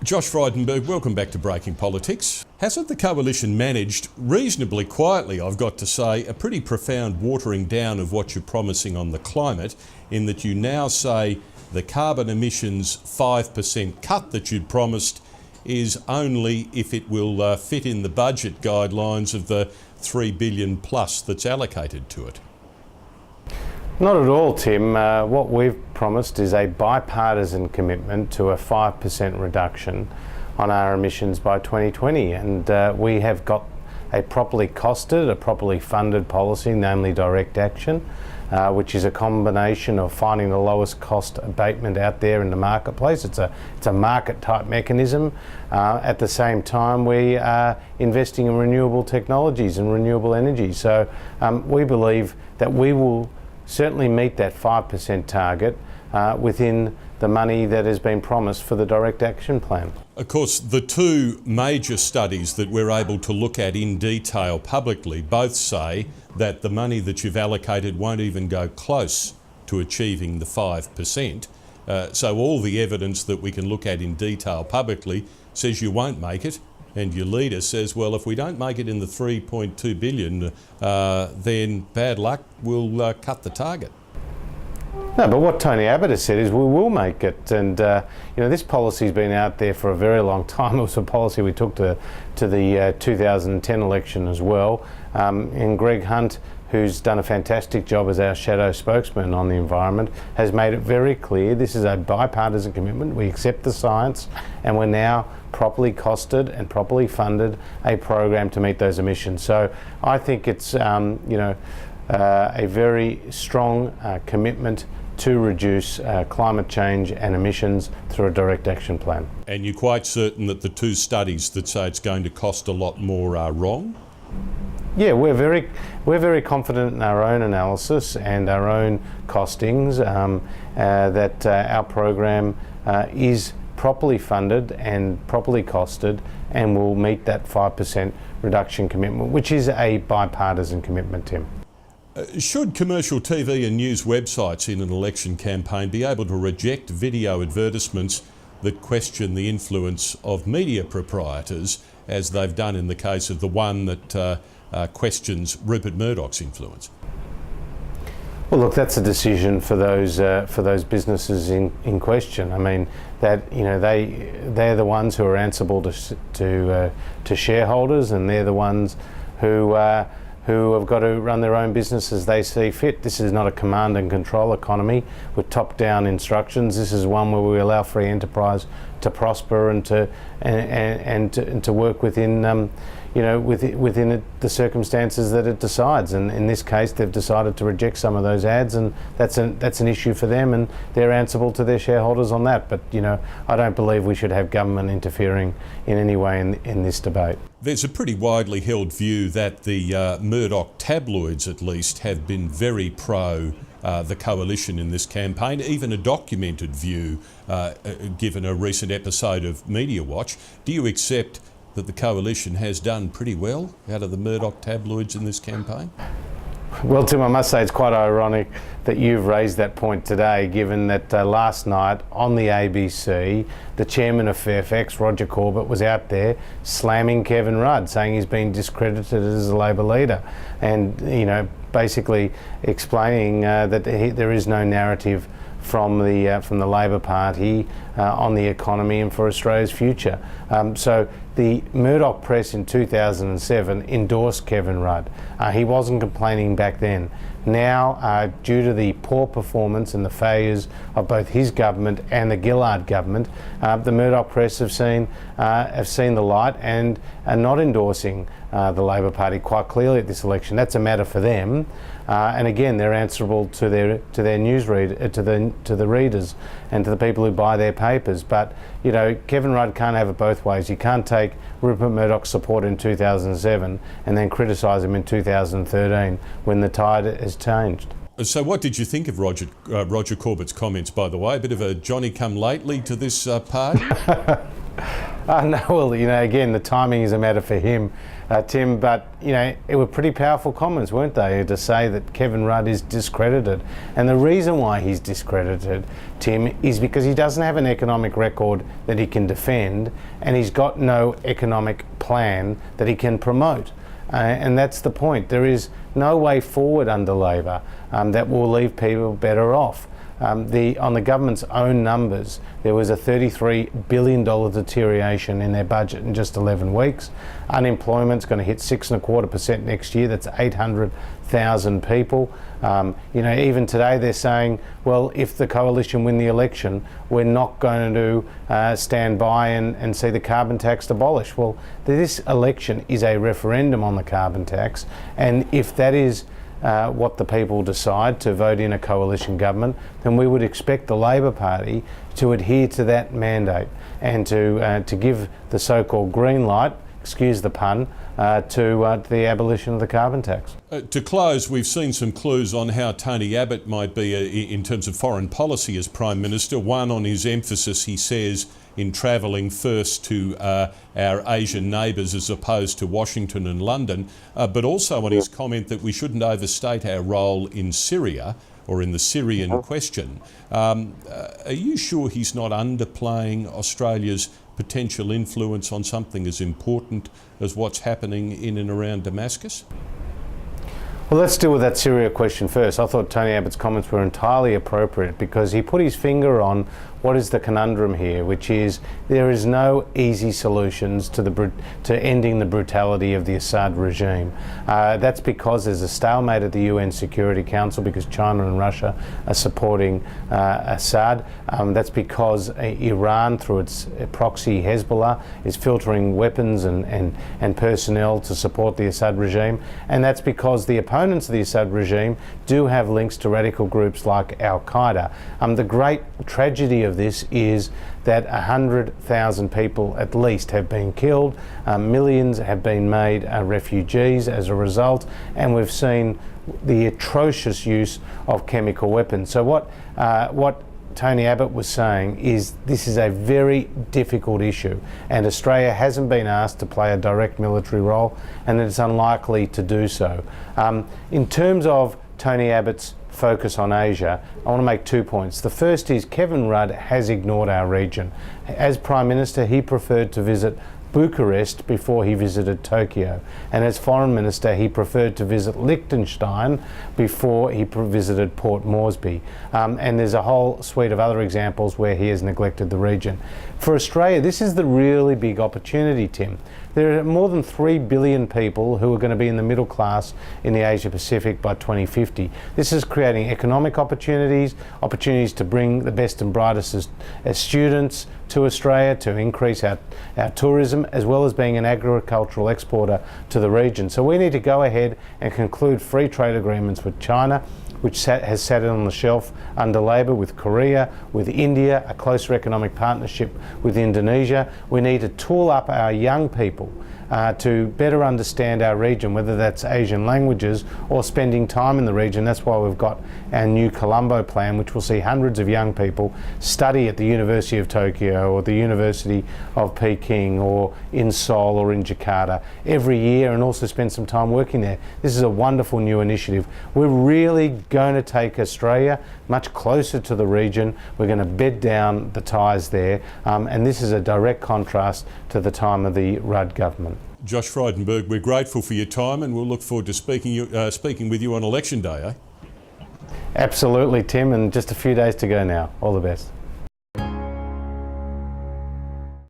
Josh Frydenberg, welcome back to Breaking Politics. Hasn't the Coalition managed reasonably quietly, I've got to say, a pretty profound watering down of what you're promising on the climate, in that you now say the carbon emissions 5% cut that you'd promised is only if it will fit in the budget guidelines of the $3 billion plus that's allocated to it? Not at all, Tim. What we've promised is a bipartisan commitment to a 5% reduction on our emissions by 2020, and we have got a properly costed, a properly funded policy, namely direct action, which is a combination of finding the lowest cost abatement out there in the marketplace. It's a market type mechanism. At the same time, we are investing in renewable technologies and renewable energy. So we believe that we will certainly meet that 5% target within the money that has been promised for the direct action plan. Of course, the two major studies that we're able to look at in detail publicly both say that the money that you've allocated won't even go close to achieving the 5%. So all the evidence that we can look at in detail publicly says you won't make it, and your leader says, well, if we don't make it in the 3.2 billion, then bad luck, we'll cut the target. No, but what Tony Abbott has said is we will make it, and this policy's been out there for a very long time. It was a policy we took to the 2010 election as well, and Greg Hunt, who's done a fantastic job as our shadow spokesman on the environment, has made it very clear this is a bipartisan commitment. We accept the science, and we're now properly costed and properly funded a program to meet those emissions. So I think it's a very strong commitment to reduce climate change and emissions through a direct action plan. And you're quite certain that the two studies that say it's going to cost a lot more are wrong? Yeah, we're very confident in our own analysis and our own costings that our program is properly funded and properly costed and will meet that 5% reduction commitment, which is a bipartisan commitment, Tim. Should commercial TV and news websites in an election campaign be able to reject video advertisements that question the influence of media proprietors, as they've done in the case of the one that questions Rupert Murdoch's influence? Well, look, that's a decision for those businesses in question. I mean, that they're the ones who are answerable to shareholders, and they're the ones who have got to run their own business as they see fit. This is not a command and control economy with top-down instructions. This is one where we allow free enterprise to prosper and to work within within the circumstances that it decides. And in this case, they've decided to reject some of those ads, and that's an issue for them, and they're answerable to their shareholders on that. But I don't believe we should have government interfering in any way in this debate. There's a pretty widely held view that the Murdoch tabloids, at least, have been very pro the coalition in this campaign, even a documented view given a recent episode of Media Watch. Do you accept that the coalition has done pretty well out of the Murdoch tabloids in this campaign? Well, Tim, I must say it's quite ironic that you've raised that point today, given that last night on the ABC, the chairman of Fairfax, Roger Corbett, was out there slamming Kevin Rudd, saying he's been discredited as a Labor leader, and basically explaining that there is no narrative from the Labor Party on the economy and for Australia's future. So the Murdoch press in 2007 endorsed Kevin Rudd. He wasn't complaining back then. Now, due to the poor performance and the failures of both his government and the Gillard government, the Murdoch press have seen the light and are not endorsing the Labor Party quite clearly at this election. That's a matter for them, and again, they're answerable to their newsread to the readers and to the people who buy their papers. But Kevin Rudd can't have it both ways. You can't take Rupert Murdoch's support in 2007 and then criticise him in 2013 when the tide has changed. So what did you think of Roger Corbett's comments, by the way? A bit of a Johnny-come-lately to this party? No, well, again, the timing is a matter for him, Tim, but, it were pretty powerful comments, weren't they, to say that Kevin Rudd is discredited. And the reason why he's discredited, Tim, is because he doesn't have an economic record that he can defend, and he's got no economic plan that he can promote. And that's the point. There is no way forward under Labor that will leave people better off. On the government's own numbers, there was a $33 billion deterioration in their budget in just 11 weeks. Unemployment's going to hit 6.25% next year. That's 800,000 people. Even today they're saying, well, if the coalition win the election, we're not going to stand by and see the carbon tax abolished. Well, this election is a referendum on the carbon tax, and if that is what the people decide to vote in a coalition government, then we would expect the Labor Party to adhere to that mandate and to give the so-called green light, excuse the pun, to the abolition of the carbon tax. To close, we've seen some clues on how Tony Abbott might be in terms of foreign policy as Prime Minister. One, on his emphasis, he says, in travelling first to our Asian neighbours as opposed to Washington and London, but also on his comment that we shouldn't overstate our role in Syria or in the Syrian question. Are you sure he's not underplaying Australia's potential influence on something as important as what's happening in and around Damascus? Well, let's deal with that Syria question first. I thought Tony Abbott's comments were entirely appropriate because he put his finger on what is the conundrum here, which is there is no easy solutions to ending the brutality of the Assad regime. That's because there's a stalemate at the UN Security Council because China and Russia are supporting Assad. That's because Iran, through its proxy Hezbollah, is filtering weapons and personnel to support the Assad regime. And that's because the opponents of the Assad regime do have links to radical groups like Al-Qaeda. The great tragedy of this is that 100,000 people at least have been killed, millions have been made refugees as a result, and we've seen the atrocious use of chemical weapons. So what Tony Abbott was saying is this is a very difficult issue, and Australia hasn't been asked to play a direct military role, and it's unlikely to do so. In terms of Tony Abbott's focus on Asia, I want to make 2 points. The first is Kevin Rudd has ignored our region. As Prime Minister, he preferred to visit Bucharest before he visited Tokyo, and as Foreign Minister he preferred to visit Liechtenstein before he visited Port Moresby, and there's a whole suite of other examples where he has neglected the region. For Australia, this is the really big opportunity, Tim. There are more than 3 billion people who are going to be in the middle class in the Asia Pacific by 2050. This is creating economic opportunities to bring the best and brightest as students to Australia, to increase our tourism, as well as being an agricultural exporter to the region. So we need to go ahead and conclude free trade agreements with China, which has sat on the shelf under Labor, with Korea, with India, a closer economic partnership with Indonesia. We need to tool up our young people to better understand our region, whether that's Asian languages or spending time in the region. That's why we've got our new Colombo plan, which will see hundreds of young people study at the University of Tokyo or the University of Peking or in Seoul or in Jakarta every year, and also spend some time working there. This is a wonderful new initiative. We're really going to take Australia much closer to the region. We're going to bed down the ties there, and this is a direct contrast to the time of the Rudd government. Josh Frydenberg, we're grateful for your time, and we'll look forward to speaking with you on Election Day, eh? Absolutely, Tim, and just a few days to go now. All the best.